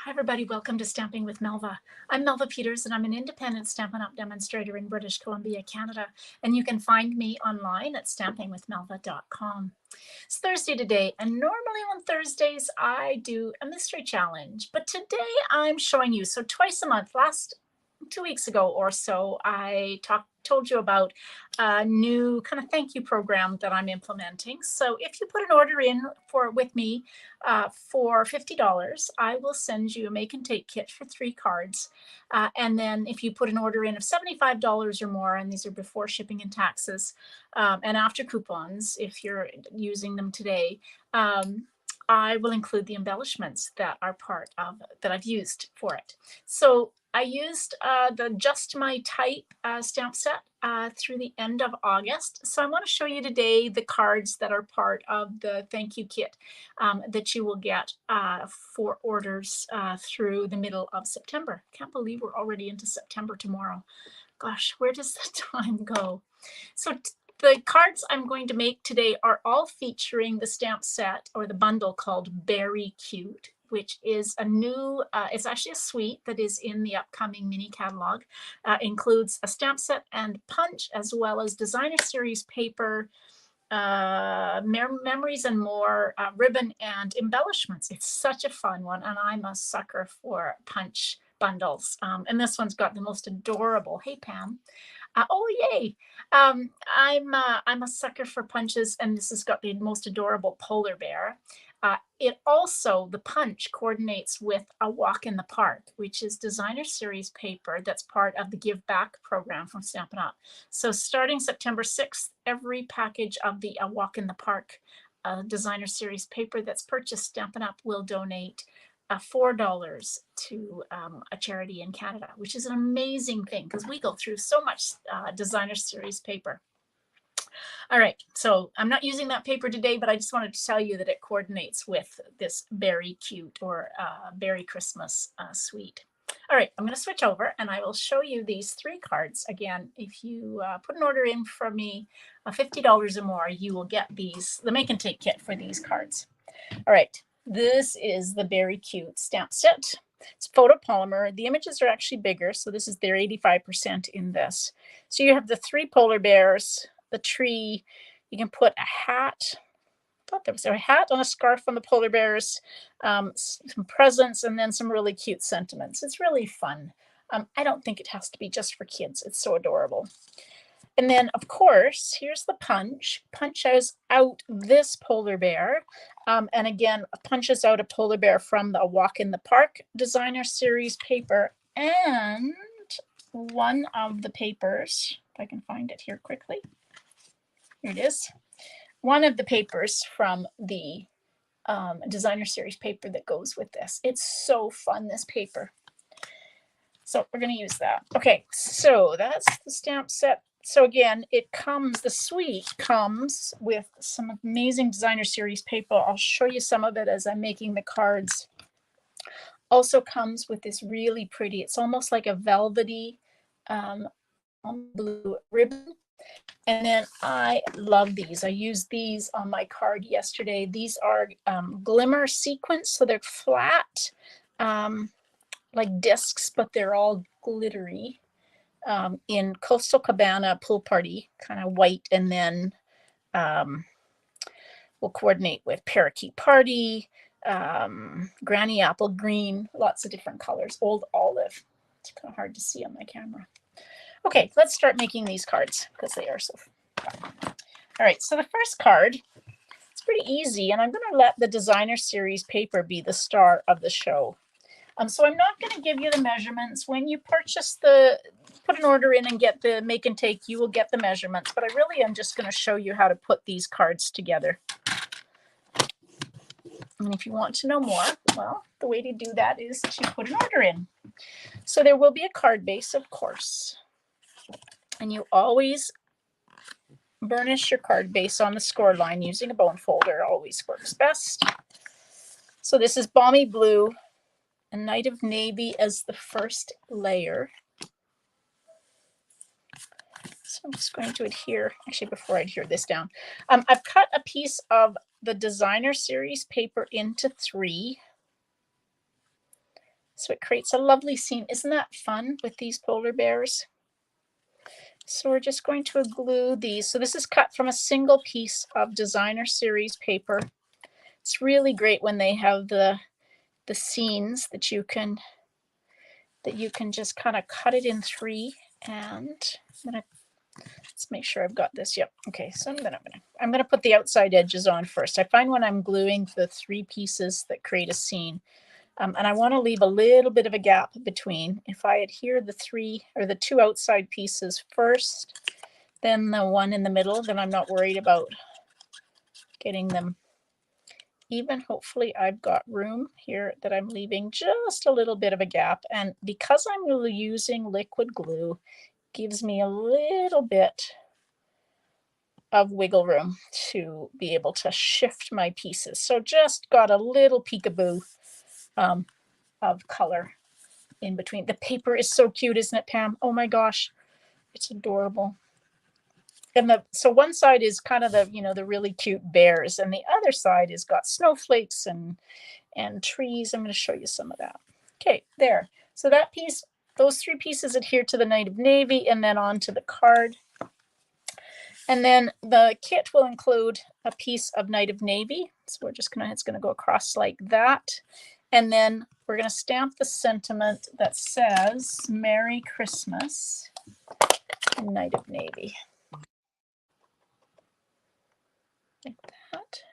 Hi everybody, welcome to Stamping with Melva. I'm Melva Peters and I'm an independent Stampin' Up! Demonstrator in British Columbia, Canada, and you can find me online at stampingwithmelva.com. It's Thursday today, and normally on Thursdays I do a mystery challenge, but today I'm showing you, so twice a month, last 2 weeks ago or so, I told you about a new kind of thank you program that I'm implementing. So if you put an order in with me for $50, I will send you a make and take kit for 3 cards. And then if you put an order in of $75 or more, and these are before shipping and taxes, and after coupons, if you're using them today, I will include the embellishments that are part of that I've used for it. So I used the Just My Type stamp set through the end of August. So I want to show you today the cards that are part of the thank you kit that you will get for orders through the middle of September. Can't believe we're already into September tomorrow. Gosh, where does the time go? So the cards I'm going to make today are all featuring the stamp set or the bundle called Very Cute, which is a new, it's actually a suite that is in the upcoming mini catalog. Includes a stamp set and punch, as well as designer series paper, memories and more, ribbon and embellishments. It's such a fun one, and I'm a sucker for punch bundles. And this one's got the most adorable, hey Pam, oh yay! I'm a sucker for punches, and this has got the most adorable polar bear. It also, the punch coordinates with a walk in the park, which is designer series paper that's part of the Give Back program from Stampin' Up. So starting September 6th, every package of the Walk in the Park designer series paper that's purchased Stampin' Up! Will donate $4 to a charity in Canada, which is an amazing thing because we go through so much designer series paper. All right, so I'm not using that paper today, but I just wanted to tell you that it coordinates with this Very Cute or Berry Christmas suite. All right, I'm going to switch over and I will show you these 3 cards. Again, if you put an order in from me, $50 or more, you will get these, the make and take kit for these cards. All right, this is the Very Cute stamp set. It's photopolymer. The images are actually bigger, so this is their 85% in this. So you have the 3 polar bears, the tree. You can put a hat. I thought there was a hat on a scarf on the polar bears, some presents, and then some really cute sentiments. It's really fun. I don't think it has to be just for kids. It's so adorable. And then, of course, here's the punch. Punches out this polar bear. And again, punches out a polar bear from the Walk in the Park designer series paper. And one of the papers, if I can find it here quickly. Here it is. One of the papers from the designer series paper that goes with this. It's so fun, this paper. So we're going to use that. Okay, so that's the stamp set. So again, it comes, the suite comes with some amazing designer series paper. I'll show you some of it as I'm making the cards. Also comes with this really pretty, it's almost like a velvety blue ribbon. And then I love these. I used these on my card yesterday. These are glimmer sequins, so they're flat, like discs, but they're all glittery. In Coastal Cabana Pool Party, kind of white, and then we'll coordinate with Parakeet Party, Granny Apple Green, lots of different colors, Old Olive. It's kind of hard to see on my camera. Okay, let's start making these cards because they are so fun. All right, so the first card, it's pretty easy, and I'm going to let the designer series paper be the star of the show. So I'm not going to give you the measurements. When you purchase put an order in and get the make and take, you will get the measurements, but I really am just going to show you how to put these cards together. And if you want to know more, well, the way to do that is to put an order in. So there will be a card base, of course, and you always burnish your card base on the score line using a bone folder. Always works best. So this is Balmy Blue, a Night of Navy as the first layer. So I'm just going to adhere, actually before I adhere this down, I've cut a piece of the designer series paper into 3. So it creates a lovely scene. Isn't that fun with these polar bears? So we're just going to glue these. So this is cut from a single piece of designer series paper. It's really great when they have the scenes that you can just kind of cut it in three. And let's make sure I've got this. Yep. Okay. So I'm gonna put the outside edges on first. I find when I'm gluing the three pieces that create a scene, and I want to leave a little bit of a gap between. If I adhere the three or the two outside pieces first, then the one in the middle, then I'm not worried about getting them even. Hopefully I've got room here that I'm leaving just a little bit of a gap. And because I'm using liquid glue, gives me a little bit of wiggle room to be able to shift my pieces. So just got a little peekaboo of color in between. The paper is so cute, isn't it, Pam? Oh my gosh, it's adorable. And so one side is kind of the really cute bears, and the other side has got snowflakes and trees. I'm going to show you some of that. Okay, there. So that piece, those three pieces adhere to the Night of Navy and then onto the card. And then the kit will include a piece of Night of Navy. So we're just it's going to go across like that. And then we're going to stamp the sentiment that says Merry Christmas, Night of Navy. Like that.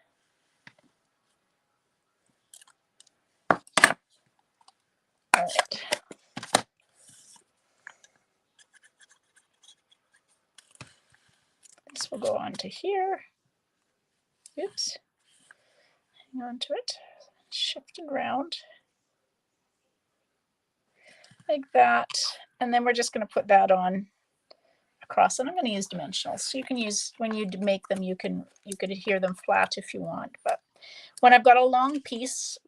All right. This will go on to here. Oops. Hang on to it. Shift it around. Like that. And then we're just going to put that on across. And I'm going to use dimensionals. So you can use, when you make them, you could adhere them flat if you want. But when I've got a long piece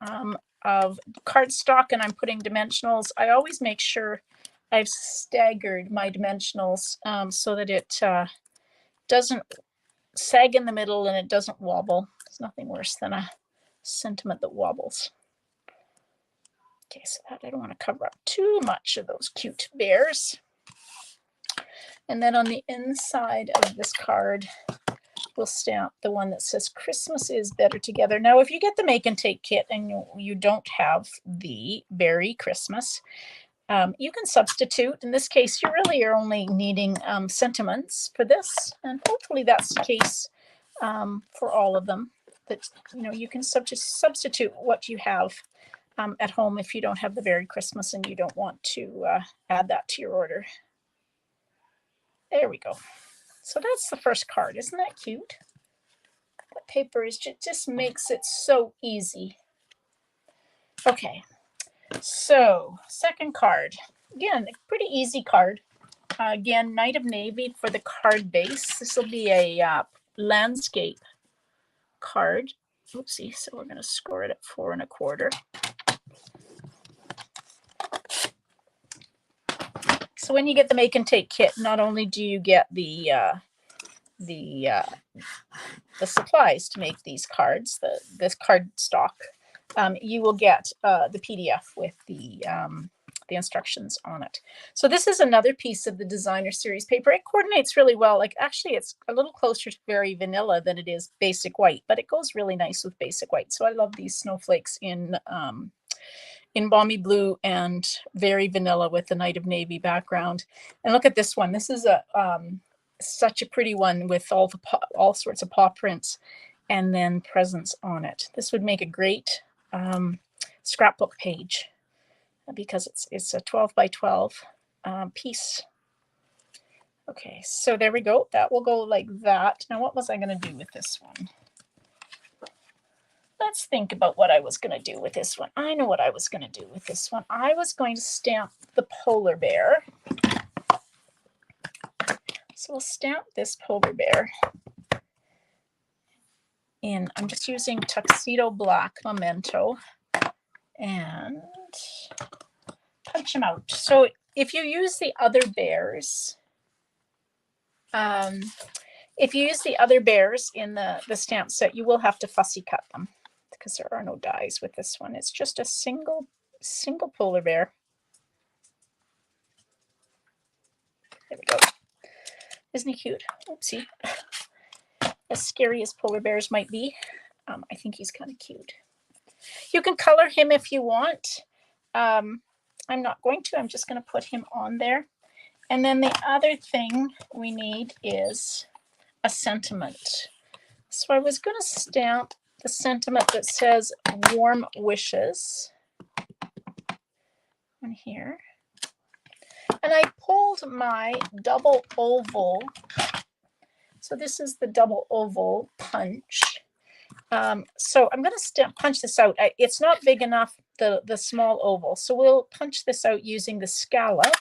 of cardstock and I'm putting dimensionals, I always make sure I've staggered my dimensionals so that it doesn't sag in the middle and it doesn't wobble. There's nothing worse than a sentiment that wobbles. Okay, so that I don't want to cover up too much of those cute bears. And then on the inside of this card, we'll stamp the one that says Christmas is better together. Now, if you get the make and take kit and you don't have the berry Christmas, you can substitute. In this case, you really are only needing sentiments for this, and hopefully that's the case for all of them. That you can substitute what you have at home if you don't have the berry Christmas and you don't want to add that to your order. There we go. So that's the first card. Isn't that cute? The paper is just makes it so easy. Okay, so second card. Again, a pretty easy card. Again, Night of Navy for the card base. This will be a landscape card. Oopsie, so we're going to score it at 4 1/4. So when you get the make and take kit, not only do you get the supplies to make these cards, this card stock, you will get the PDF with the instructions on it. So this is another piece of the designer series paper. It coordinates really well. Like actually, it's a little closer to very vanilla than it is basic white, but it goes really nice with basic white. So I love these snowflakes in balmy blue and very vanilla with the Night of Navy background. And look at this one. This is a such a pretty one with all sorts of paw prints and then presents on it. This would make a great scrapbook page because it's a 12 by 12 piece. Okay, so there we go. That will go like that. Now, what was I going to do with this one? Let's think about what I was going to do with this one. I know what I was going to do with this one. I was going to stamp the polar bear. So we'll stamp this polar bear in. I'm just using Tuxedo Black Memento and punch them out. So if you use the other bears, in the stamp set, you will have to fussy cut them because there are no dies with this one. It's just a single single polar bear. There we go. Isn't he cute? Oopsie. As scary as polar bears might be, I think he's kind of cute. You can color him if you want. I'm not going to. I'm just going to put him on there. And then the other thing we need is a sentiment. So I was going to stamp the sentiment that says warm wishes on here. And I pulled my double oval. So this is the double oval punch. So I'm going to punch this out. It's not big enough, the small oval. So we'll punch this out using the scallop.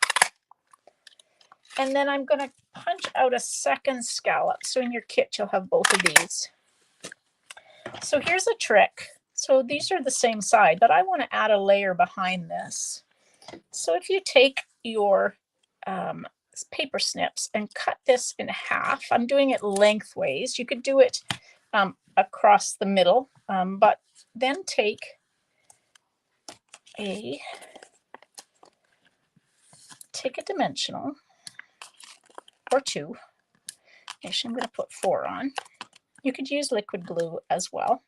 And then I'm going to punch out a second scallop. So in your kit, you'll have both of these. So here's a trick. So these are the same side, but I want to add a layer behind this. So if you take your paper snips and cut this in half, I'm doing it lengthways. You could do it across the middle, but then take a dimensional or two. Actually, I'm going to put 4 on. You could use liquid glue as well.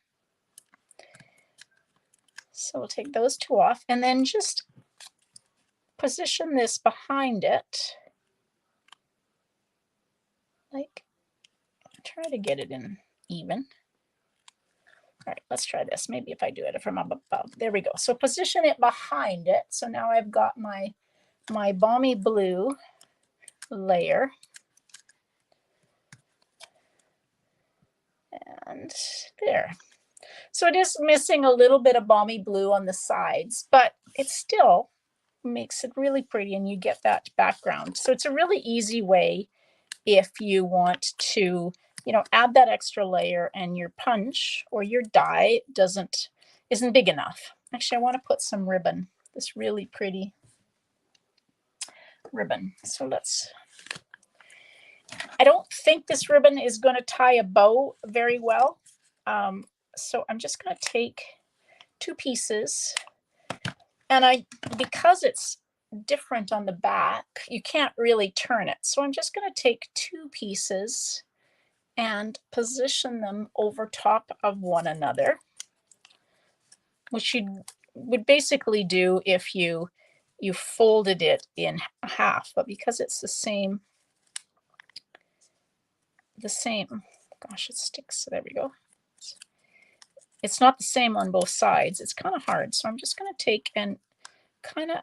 So we'll take those 2 off and then just position this behind it. Like, try to get it in even. All right, let's try this. Maybe if I do it from above. There we go. So position it behind it. So now I've got my balmy blue layer. And there. So it is missing a little bit of balmy blue on the sides, but it still makes it really pretty and you get that background. So it's a really easy way if you want to, you know, add that extra layer and your punch or your die isn't big enough. Actually, I want to put some ribbon, this really pretty ribbon. So I don't think this ribbon is going to tie a bow very well. So I'm just going to take 2 pieces, and because it's different on the back, you can't really turn it. So I'm just going to take 2 pieces and position them over top of one another, which you would basically do if you folded it in half, but because it's the same, gosh, it sticks. So there we go. It's not the same on both sides. It's kind of hard. So I'm just going to take and kind of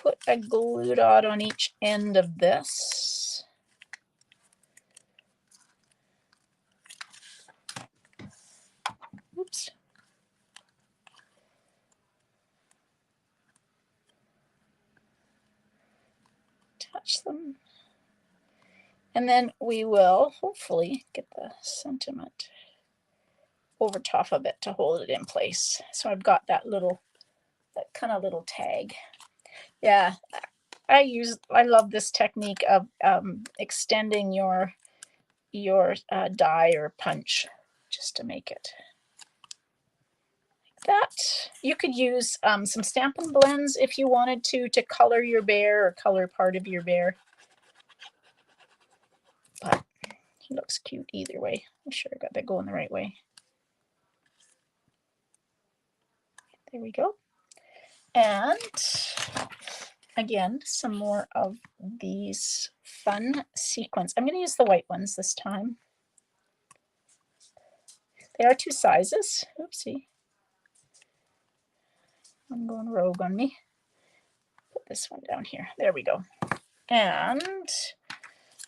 put a glue dot on each end of this. Oops. Touch them. And then we will hopefully get the sentiment over top of it to hold it in place. So I've got that kind of little tag. Yeah, I love this technique of extending your die or punch just to make it like that. You could use some Stampin' Blends if you wanted to color your bear or color part of your bear. But he looks cute either way. I'm sure I got that going the right way. There we go. And again, some more of these fun sequins. I'm going to use the white ones this time. They are 2 sizes. Oopsie. I'm going rogue on me. Put this one down here. There we go. And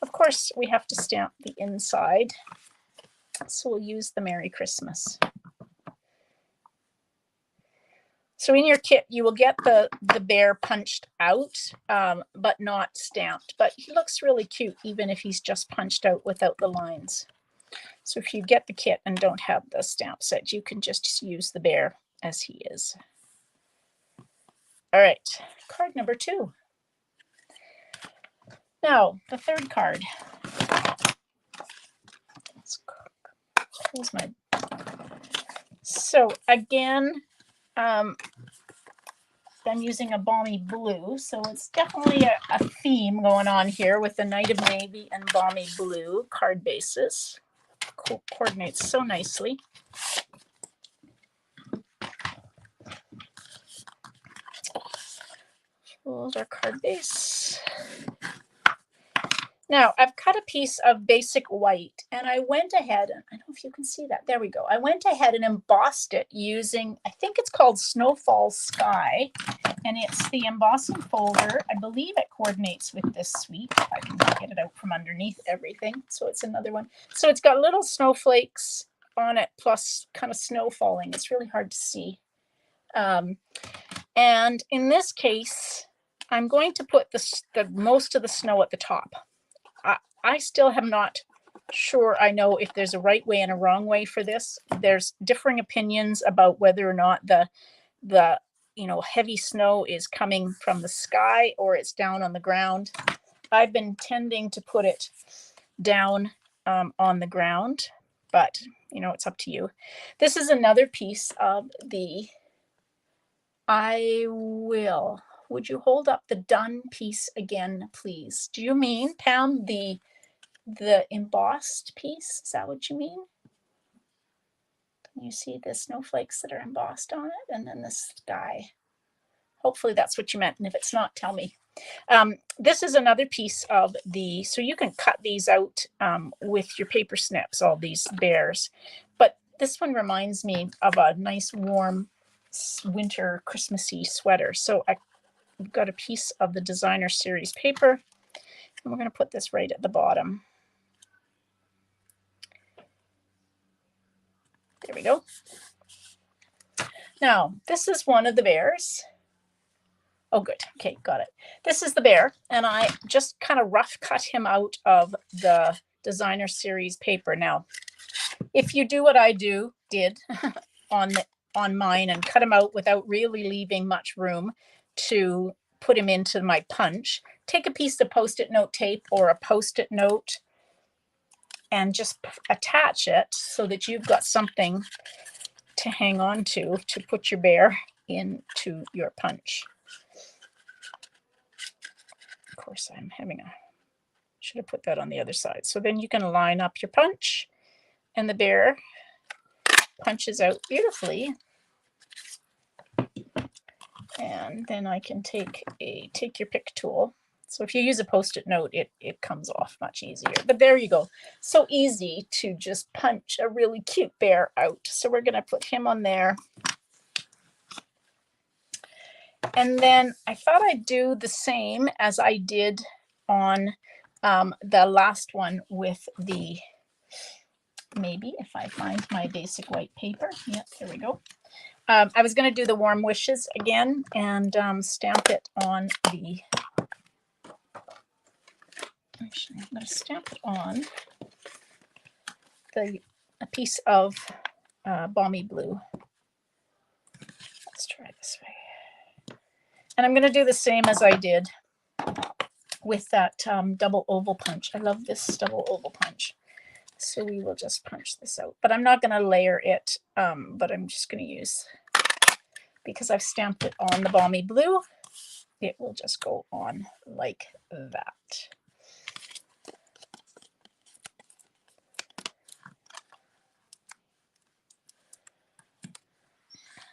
of course, we have to stamp the inside. So we'll use the Merry Christmas. So in your kit, you will get the bear punched out, but not stamped. But he looks really cute, even if he's just punched out without the lines. So if you get the kit and don't have the stamp set, you can just use the bear as he is. All right, card number 2. Now, the 3rd card. Let's close my... So again, I'm using a balmy blue, so it's definitely a theme going on here with the Night of Navy and balmy blue card bases. Coordinates so nicely. Those are card base. Now, I've cut a piece of basic white, and I went ahead, and I don't know if you can see that. There we go. I went ahead and embossed it using, I think it's called Snowfall Sky, and it's the embossing folder. I believe it coordinates with this suite, if I can get it out from underneath everything. So it's another one. So it's got little snowflakes on it, plus kind of snow falling. It's really hard to see. And in this case, I'm going to put the most of the snow at the top. I still am not sure I know if there's a right way and a wrong way for this. There's differing opinions about whether or not the heavy snow is coming from the sky or it's down on the ground. I've been tending to put it down on the ground, but it's up to you. This is another piece of the would you hold up the done piece again, please? Do you mean, Pam, the embossed piece? Is that what you mean? Can you see the snowflakes that are embossed on it? And then the sky. Hopefully that's what you meant. And if it's not, tell me. This is another piece of so you can cut these out with your paper snips, all these bears. But this one reminds me of a nice warm winter Christmassy sweater. So I've got a piece of the designer series paper, and we're going to put this right at the bottom. There we go. Now, this is one of the bears. Oh, good. Okay, got it. This is the bear, and I just kind of rough cut him out of the designer series paper. Now, if you do what I did on mine and cut him out without really leaving much room to put him into my punch, take a piece of Post-it note tape or a Post-it note and just attach it so that you've got something to hang on to put your bear into your punch. Of course, should have put that on the other side. So then you can line up your punch, and the bear punches out beautifully. And then I can take your pick tool. So if you use a Post-it note, it comes off much easier. But there you go. So easy to just punch a really cute bear out. So we're going to put him on there. And then I thought I'd do the same as I did on the last one with maybe if I find my basic white paper. Yep, there we go. I was going to do the warm wishes again and stamp it on actually, I'm going to stamp it on a piece of balmy blue. Let's try this way. And I'm going to do the same as I did with that double oval punch. I love this double oval punch. So we will just punch this out. But I'm not going to layer it, but I'm just going to use, because I've stamped it on the balmy blue, it will just go on like that.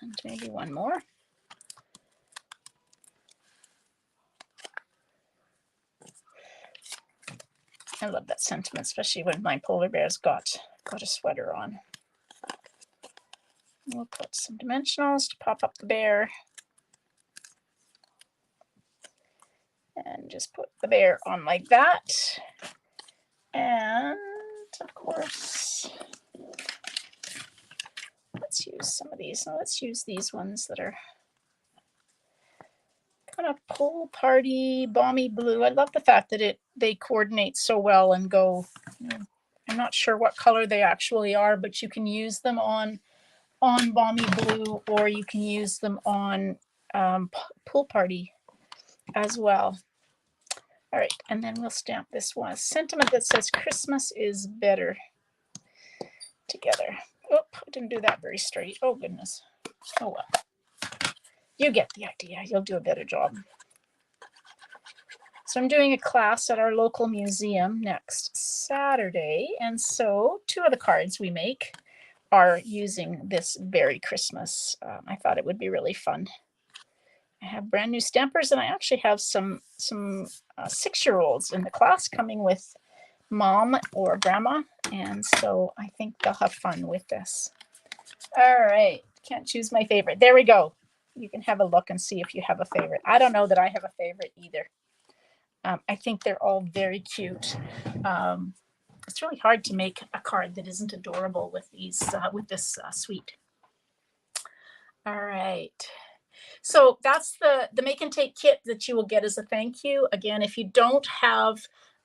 And maybe one more. I love that sentiment, especially when my polar bear's got a sweater on. We'll put some dimensionals to pop up the bear. And just put the bear on like that. And of course, let's use some of these. Now let's use these ones that are kind of pool party balmy blue. I love the fact that they coordinate so well and go, I'm not sure what color they actually are, but you can use them on balmy blue, or you can use them on pool party as well. All right, and then we'll stamp this one, a sentiment that says Christmas is better together. Oh, I didn't do that very straight. Oh goodness. Oh well. You get the idea. You'll do a better job. So I'm doing a class at our local museum next Saturday. And so 2 of the cards we make are using this berry Christmas. I thought it would be really fun. I have brand new stampers, and I actually have some 6-year-olds in the class coming with mom or grandma. And so I think they'll have fun with this. All right. Can't choose my favorite. There we go. You can have a look and see if you have a favorite. I don't know that I have a favorite either. I think they're all very cute. It's really hard to make a card that isn't adorable with these with this suite. All right. So that's the make and take kit that you will get as a thank you. Again, if you don't have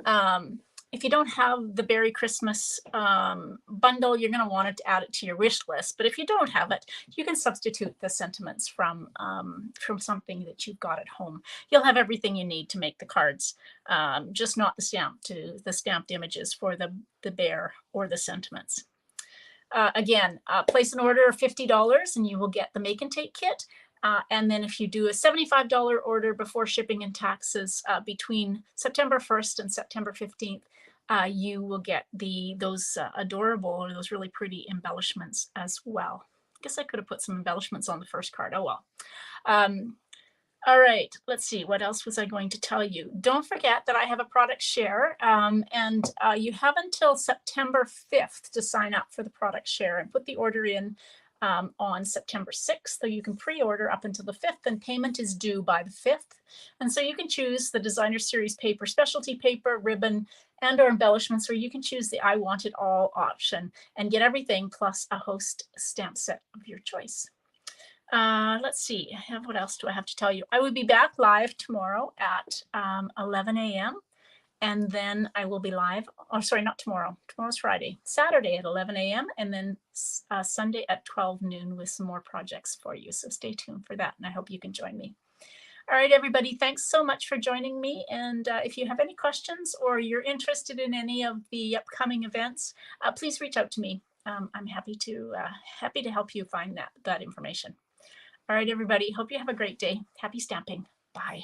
the Berry Christmas bundle, you're going to want to add it to your wish list. But if you don't have it, you can substitute the sentiments from something that you've got at home. You'll have everything you need to make the cards, just not the stamped images for the bear or the sentiments. Again, place an order of $50 and you will get the make and take kit. And then if you do a $75 order before shipping and taxes between September 1st and September 15th, you will get those adorable or those really pretty embellishments as well. I guess I could have put some embellishments on the first card. Oh, well. All right, let's see. What else was I going to tell you? Don't forget that I have a product share, and you have until September 5th to sign up for the product share and put the order in on September 6th. So you can pre-order up until the 5th, and payment is due by the 5th. And so you can choose the designer series paper, specialty paper, ribbon, and or embellishments, or you can choose the I want it all option and get everything plus a host stamp set of your choice. Let's see, what else do I have to tell you? I will be back live tomorrow at 11 a.m. And then I will be live, oh, sorry, not tomorrow. Tomorrow's Friday. Saturday at 11 a.m. and then Sunday at 12 noon with some more projects for you. So stay tuned for that, and I hope you can join me. All right, everybody, thanks so much for joining me. And if you have any questions or you're interested in any of the upcoming events, please reach out to me. I'm happy to help you find that information. All right, everybody, hope you have a great day. Happy stamping. Bye.